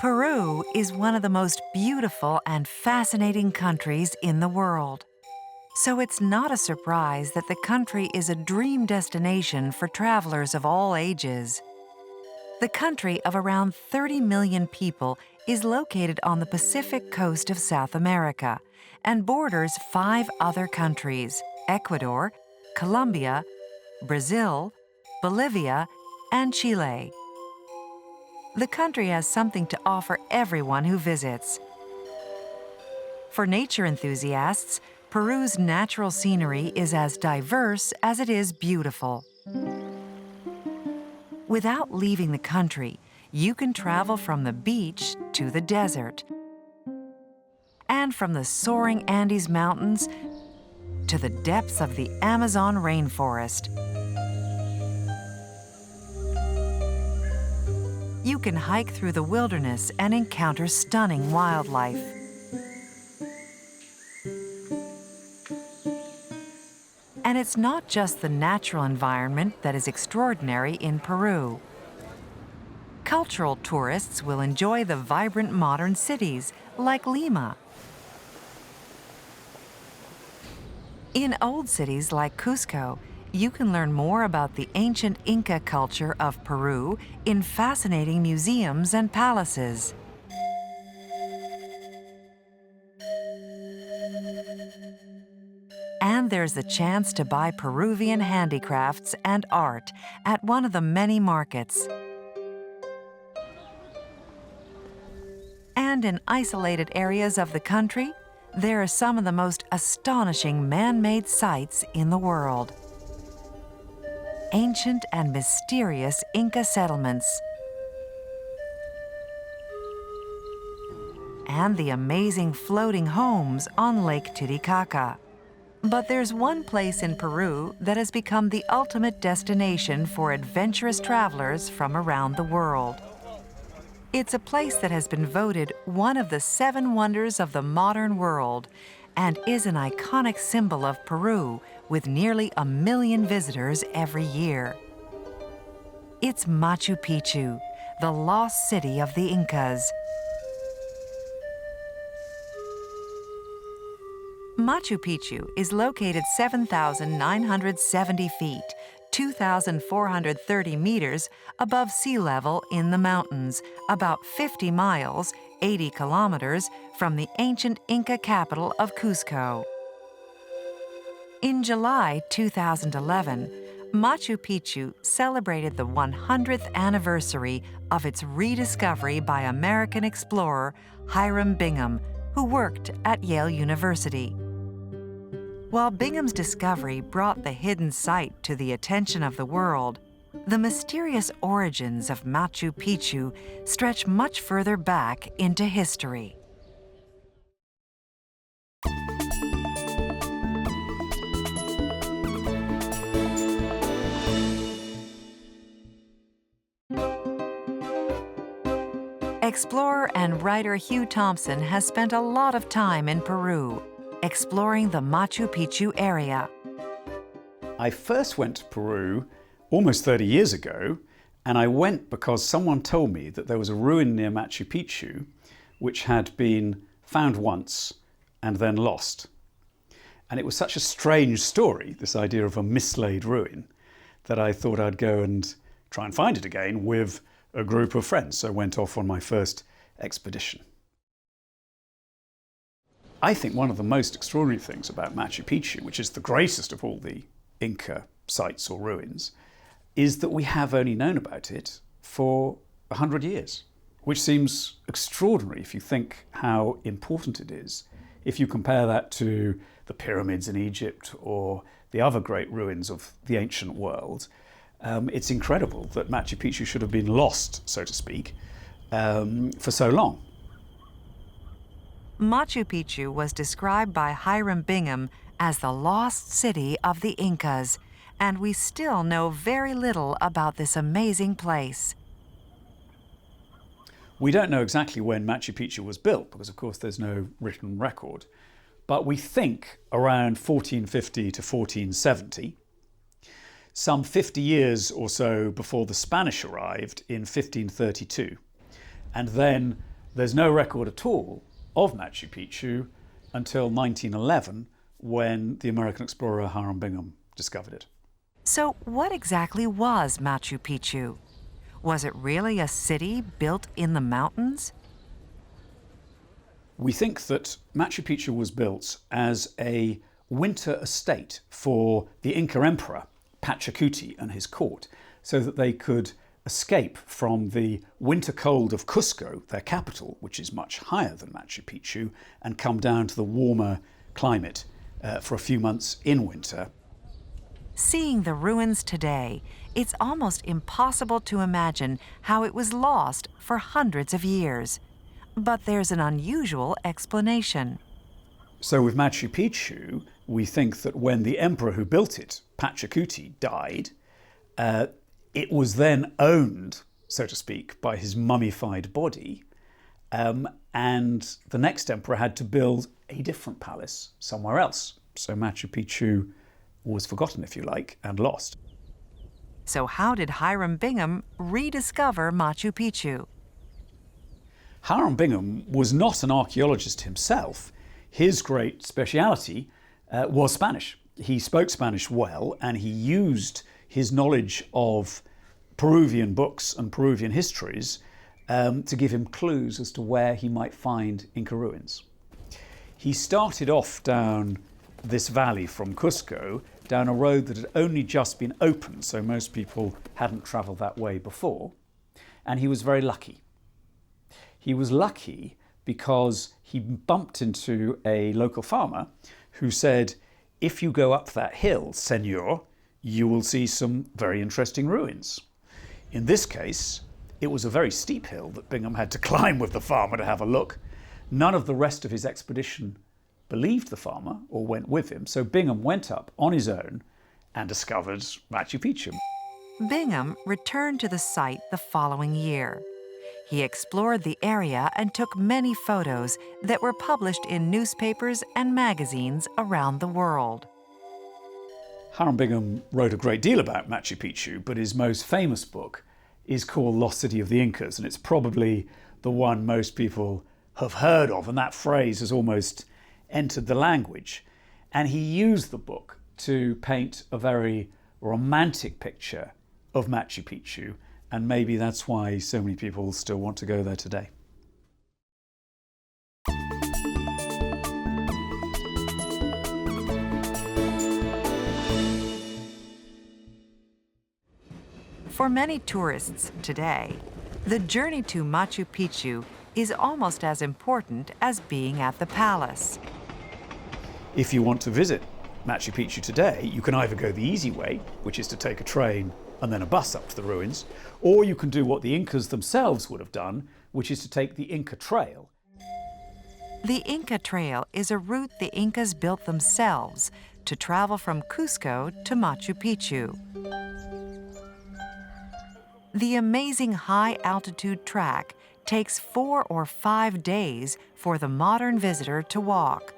Peru is one of the most beautiful and fascinating countries in the world. So it's not a surprise that the country is a dream destination for travelers of all ages. The country of around 30 million people is located on the Pacific coast of South America and borders 5 other countries: Ecuador, Colombia, Brazil, Bolivia, and Chile. The country has something to offer everyone who visits. For nature enthusiasts, Peru's natural scenery is as diverse as it is beautiful. Without leaving the country, you can travel from the beach to the desert, and from the soaring Andes Mountains to the depths of the Amazon rainforest. You can hike through the wilderness and encounter stunning wildlife. And it's not just the natural environment that is extraordinary in Peru. Cultural tourists will enjoy the vibrant modern cities like Lima. In old cities like Cusco, you can learn more about the ancient Inca culture of Peru in fascinating museums and palaces. And there's the chance to buy Peruvian handicrafts and art at one of the many markets. And in isolated areas of the country, there are some of the most astonishing man-made sights in the world. Ancient and mysterious Inca settlements, and the amazing floating homes on Lake Titicaca. But there's one place in Peru that has become the ultimate destination for adventurous travelers from around the world. It's a place that has been voted one of the 7 wonders of the modern world and is an iconic symbol of Peru with nearly 1 million visitors every year. It's Machu Picchu, the lost city of the Incas. Machu Picchu is located 7,970 feet, 2,430 meters above sea level in the mountains, about 50 miles, 80 kilometers from the ancient Inca capital of Cusco. In July 2011, Machu Picchu celebrated the 100th anniversary of its rediscovery by American explorer Hiram Bingham, who worked at Yale University. While Bingham's discovery brought the hidden site to the attention of the world, the mysterious origins of Machu Picchu stretch much further back into history. Explorer and writer Hugh Thompson has spent a lot of time in Peru, exploring the Machu Picchu area. I first went to Peru almost 30 years ago, and I went because someone told me that there was a ruin near Machu Picchu which had been found once and then lost. And it was such a strange story, this idea of a mislaid ruin, that I thought I'd go and try and find it again with a group of friends. So I went off on my first expedition. I think one of the most extraordinary things about Machu Picchu, which is the greatest of all the Inca sites or ruins, is that we have only known about it for 100 years, which seems extraordinary if you think how important it is. If you compare that to the pyramids in Egypt or the other great ruins of the ancient world, it's incredible that Machu Picchu should have been lost, so to speak, for so long. Machu Picchu was described by Hiram Bingham as the lost city of the Incas, and we still know very little about this amazing place. We don't know exactly when Machu Picchu was built because, of course, there's no written record, but we think around 1450 to 1470, some 50 years or so before the Spanish arrived in 1532, and then There's no record at all of Machu Picchu until 1911, when the American explorer Hiram Bingham discovered it. So, what exactly was Machu Picchu? Was it really a city built in the mountains? We think that Machu Picchu was built as a winter estate for the Inca emperor Pachacuti and his court, so that they could escape from the winter cold of Cusco, their capital, which is much higher than Machu Picchu, and come down to the warmer climate for a few months in winter. Seeing the ruins today, it's almost impossible to imagine how it was lost for hundreds of years. But there's an unusual explanation. So with Machu Picchu, we think that when the emperor who built it, Pachacuti, died, it was then owned, so to speak, by his mummified body, and the next emperor had to build a different palace somewhere else. So Machu Picchu was forgotten, if you like, and lost. So how did Hiram Bingham rediscover Machu Picchu? Hiram Bingham was not an archaeologist himself. His great speciality was Spanish. He spoke Spanish well, and he used his knowledge of Peruvian books and Peruvian histories to give him clues as to where he might find Inca ruins. He started off down this valley from Cusco, down a road that had only just been opened, so most people hadn't travelled that way before, and he was very lucky. He was lucky because he bumped into a local farmer who said, "If you go up that hill, senor, you will see some very interesting ruins." In this case, it was a very steep hill that Bingham had to climb with the farmer to have a look. None of the rest of his expedition believed the farmer or went with him, so Bingham went up on his own and discovered Machu Picchu. Bingham returned to the site the following year. He explored the area and took many photos that were published in newspapers and magazines around the world. Hiram Bingham wrote a great deal about Machu Picchu, but his most famous book is called Lost City of the Incas, and it's probably the one most people have heard of, and that phrase has almost entered the language. And he used the book to paint a very romantic picture of Machu Picchu, and maybe that's why so many people still want to go there today. For many tourists today, the journey to Machu Picchu is almost as important as being at the palace. If you want to visit Machu Picchu today, you can either go the easy way, which is to take a train and then a bus up to the ruins, or you can do what the Incas themselves would have done, which is to take the Inca Trail. The Inca Trail is a route the Incas built themselves to travel from Cusco to Machu Picchu. The amazing high-altitude track takes 4 or 5 days for the modern visitor to walk.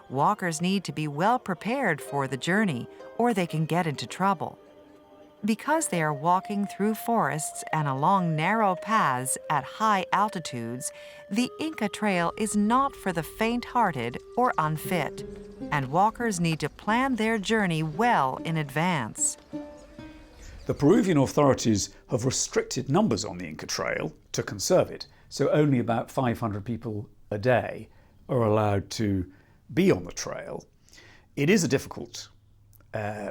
Walkers need to be well prepared for the journey, or they can get into trouble. Because they are walking through forests and along narrow paths at high altitudes, the Inca Trail is not for the faint-hearted or unfit, and walkers need to plan their journey well in advance. The Peruvian authorities have restricted numbers on the Inca Trail to conserve it, so only about 500 people a day are allowed to be on the trail. It is a difficult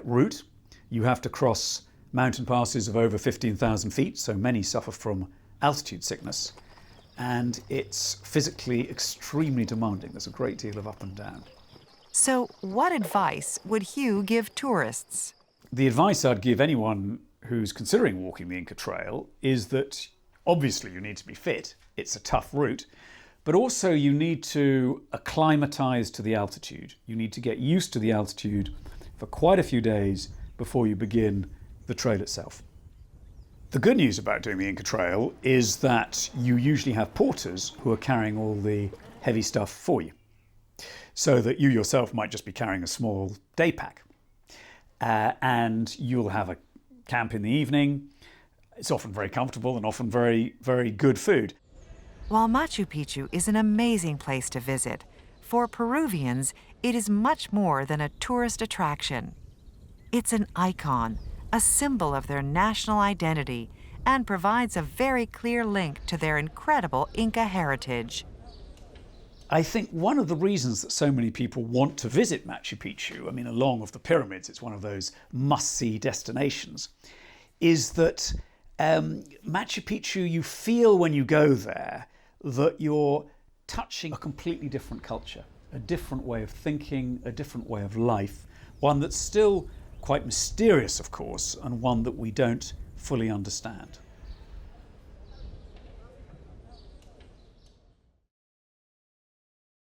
route. You have to cross mountain passes of over 15,000 feet, so many suffer from altitude sickness, and it's physically extremely demanding. There's a great deal of up and down. So, what advice would Hugh give tourists? The advice I'd give anyone who's considering walking the Inca Trail is that obviously you need to be fit. It's a tough route, but also you need to acclimatise to the altitude. You need to get used to the altitude for quite a few days before you begin the trail itself. The good news about doing the Inca Trail is that you usually have porters who are carrying all the heavy stuff for you, so that you yourself might just be carrying a small day pack. And you'll have a camp in the evening. It's often very comfortable and often very, very good food. While Machu Picchu is an amazing place to visit, for Peruvians, it is much more than a tourist attraction. It's an icon, a symbol of their national identity, and provides a very clear link to their incredible Inca heritage. I think one of the reasons that so many people want to visit Machu Picchu, I mean, along with the pyramids, it's one of those must-see destinations, is that Machu Picchu, you feel when you go there that you're touching a completely different culture, a different way of thinking, a different way of life, one that's still quite mysterious, of course, and one that we don't fully understand.